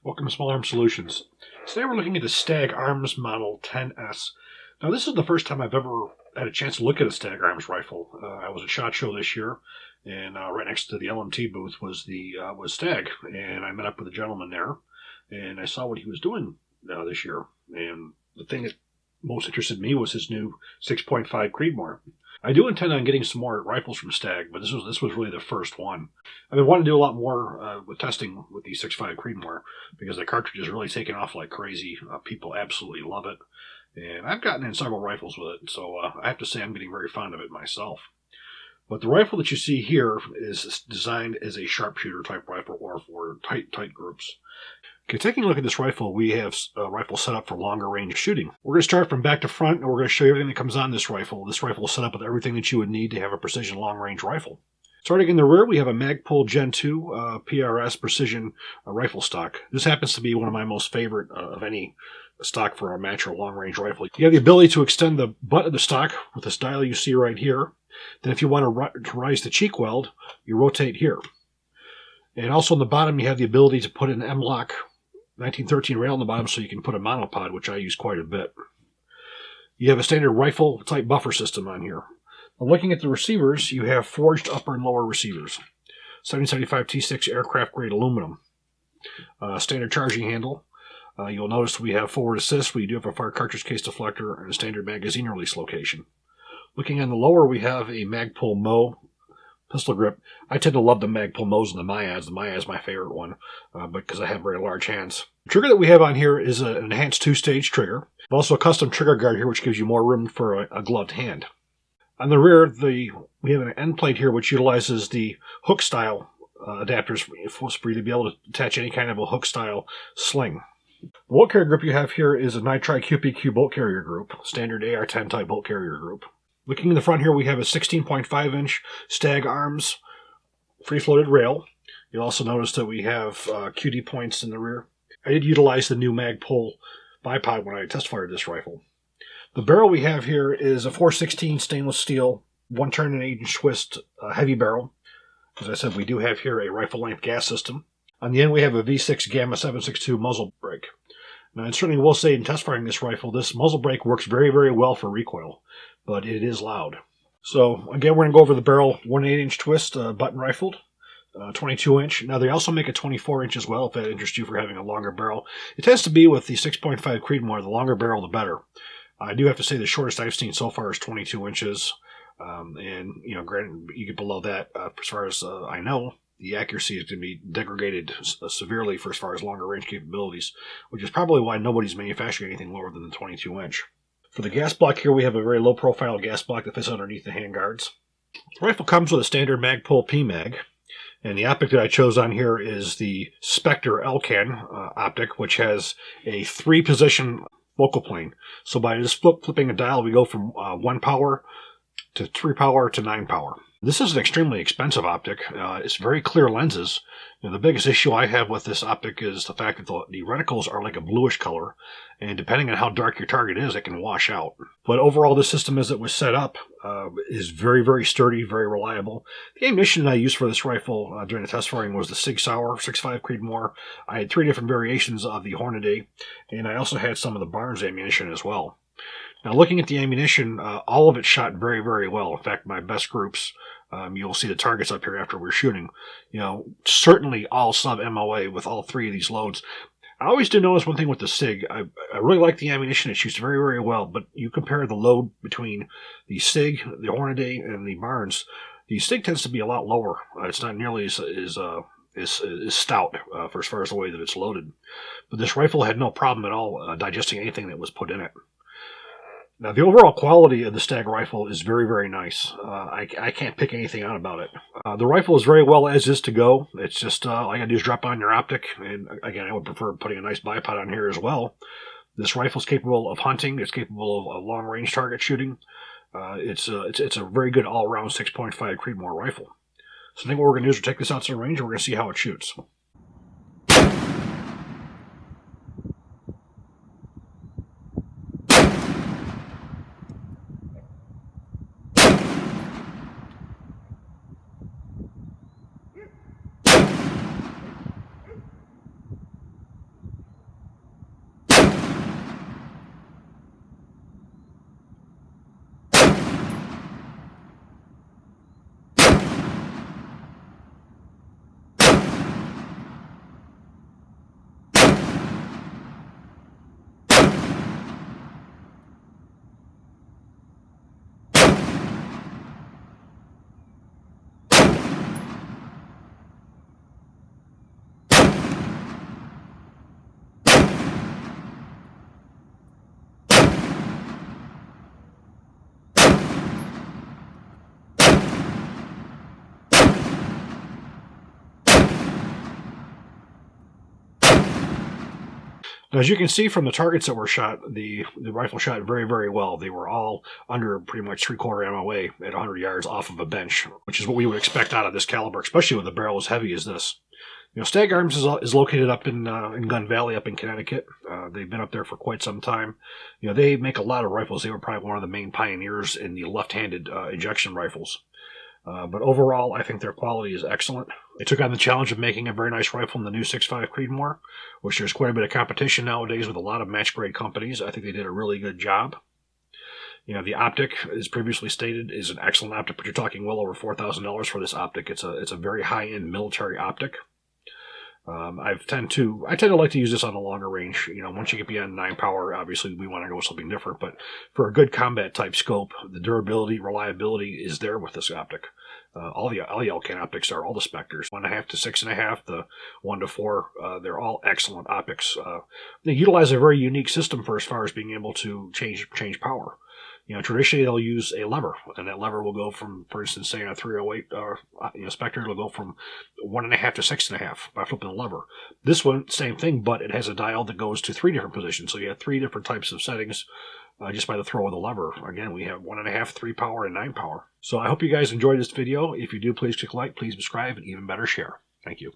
Welcome to Small Arms Solutions. Today we're looking at the Stag Arms Model 10S. Now this is the first time I've ever had a chance to look at a Stag Arms rifle. I was at SHOT Show this year, and right next to the LMT booth was Stag, and I met up with a gentleman there, and I saw what he was doing this year. And the thing that most interested me was his new 6.5 Creedmor. I do intend on getting some more rifles from Stag, but this was really the first one. I've been wanting to do a lot more with testing with the 6.5 Creedmor because the cartridge is really taking off like crazy. People absolutely love it, and I've gotten in several rifles with it, so I have to say I'm getting very fond of it myself. But the rifle that you see here is designed as a sharpshooter type rifle or for tight groups. Okay, taking a look at this rifle, we have a rifle set up for longer range shooting. We're going to start from back to front, and we're going to show you everything that comes on this rifle. This rifle is set up with everything that you would need to have a precision long range rifle. Starting in the rear, we have a Magpul Gen 2 PRS precision rifle stock. This happens to be one of my most favorite of any stock for a match or long range rifle. You have the ability to extend the butt of the stock with this dial you see right here. Then if you want to rise the cheek weld, you rotate here. And also on the bottom, you have the ability to put an M-LOK 1913 rail on the bottom so you can put a monopod, which I use quite a bit. You have a standard rifle type buffer system on here. Now, looking at the receivers, you have forged upper and lower receivers. 1775 T6 aircraft grade aluminum. Standard charging handle. You'll notice we have forward assist. We do have a fire cartridge case deflector and a standard magazine release location. Looking on the lower, we have a Magpul Mo pistol grip. I tend to love the Magpul Mo's and the Myads. The Myad is my favorite one because I have very large hands. The trigger that we have on here is an enhanced two-stage trigger. Also a custom trigger guard here, which gives you more room for a gloved hand. On the rear, we have an end plate here, which utilizes the hook-style adapters for you to be able to attach any kind of a hook-style sling. The bolt carrier group you have here is a Nitri QPQ bolt carrier group, standard AR-10 type bolt carrier group. Looking in the front here, we have a 16.5-inch Stag Arms free-floated rail. You'll also notice that we have QD points in the rear. I did utilize the new Magpul bipod when I test fired this rifle. The barrel we have here is a 416 stainless steel, 1 turn and 8-inch twist heavy barrel. As I said, we do have here a rifle-length gas system. On the end, we have a V6 Gamma 762 muzzle brake. Now, I certainly will say in test firing this rifle, this muzzle brake works very, very well for recoil, but it is loud. So, again, we're going to go over the barrel, 1 8-inch twist, button rifled, 22-inch. Now, they also make a 24-inch as well, if that interests you for having a longer barrel. It tends to be with the 6.5 Creedmor, the longer barrel, the better. I do have to say the shortest I've seen so far is 22 inches. And, granted, you get below that, as far as I know, the accuracy is going to be degraded severely for as far as longer range capabilities, which is probably why nobody's manufacturing anything lower than the 22-inch. For the gas block here, we have a very low-profile gas block that fits underneath the handguards. The rifle comes with a standard Magpul PMag, and the optic that I chose on here is the Spectre Elcan optic, which has a 3-position focal plane. So by just flipping a dial, we go from 1 power to 3 power to 9 power. This is an extremely expensive optic. It's very clear lenses. The biggest issue I have with this optic is the fact that the reticles are like a bluish color, and depending on how dark your target is, it can wash out. But overall, this system as it was set up is very, very sturdy, very reliable. The ammunition I used for this rifle during the test firing was the Sig Sauer 6.5 Creedmor. I had 3 different variations of the Hornady, and I also had some of the Barnes ammunition as well. Now, looking at the ammunition, all of it shot very, very well. In fact, my best groups, you'll see the targets up here after we're shooting. Certainly all sub-MOA with all 3 of these loads. I always do notice one thing with the SIG. I really like the ammunition. It shoots very, very well, but you compare the load between the SIG, the Hornady, and the Barnes, the SIG tends to be a lot lower. It's not nearly as stout for as far as the way that it's loaded. But this rifle had no problem at all digesting anything that was put in it. Now, the overall quality of the Stag rifle is very, very nice. I can't pick anything out about it. The rifle is very well as is to go. It's just all you got to do is drop on your optic. And again, I would prefer putting a nice bipod on here as well. This rifle is capable of hunting. It's capable of long-range target shooting. It's a very good all-around 6.5 Creedmor rifle. So I think what we're going to do is we'll take this out to the range and we're going to see how it shoots. Now, as you can see from the targets that were shot, the rifle shot very, very well. They were all under pretty much 3/4 MOA at 100 yards off of a bench, which is what we would expect out of this caliber, especially with a barrel as heavy as this. Stag Arms is located up in Gun Valley, up in Connecticut. They've been up there for quite some time. They make a lot of rifles. They were probably one of the main pioneers in the left-handed ejection rifles. But overall, I think their quality is excellent. They took on the challenge of making a very nice rifle in the new 6.5 Creedmor, which there's quite a bit of competition nowadays with a lot of match-grade companies. I think they did a really good job. The Optic, as previously stated, is an excellent optic, but you're talking well over $4,000 for this optic. It's a very high-end military optic. I tend to like to use this on the longer range. Once you get beyond 9 power, obviously we want to go with something different. But for a good combat type scope, the durability, reliability is there with this optic. All the Elcan optics are, all the Spectres, 1.5 to 6.5, the 1 to 4. They're all excellent optics. They utilize a very unique system for as far as being able to change power. Traditionally they'll use a lever, and that lever will go from, for instance, say in a 308 Spectre, it'll go from 1.5 to 6.5 by flipping the lever. This one, same thing, but it has a dial that goes to 3 different positions. So you have 3 different types of settings just by the throw of the lever. Again, we have 1.5, 3 power, and 9 power. So I hope you guys enjoyed this video. If you do, please click like, please subscribe, and even better, share. Thank you.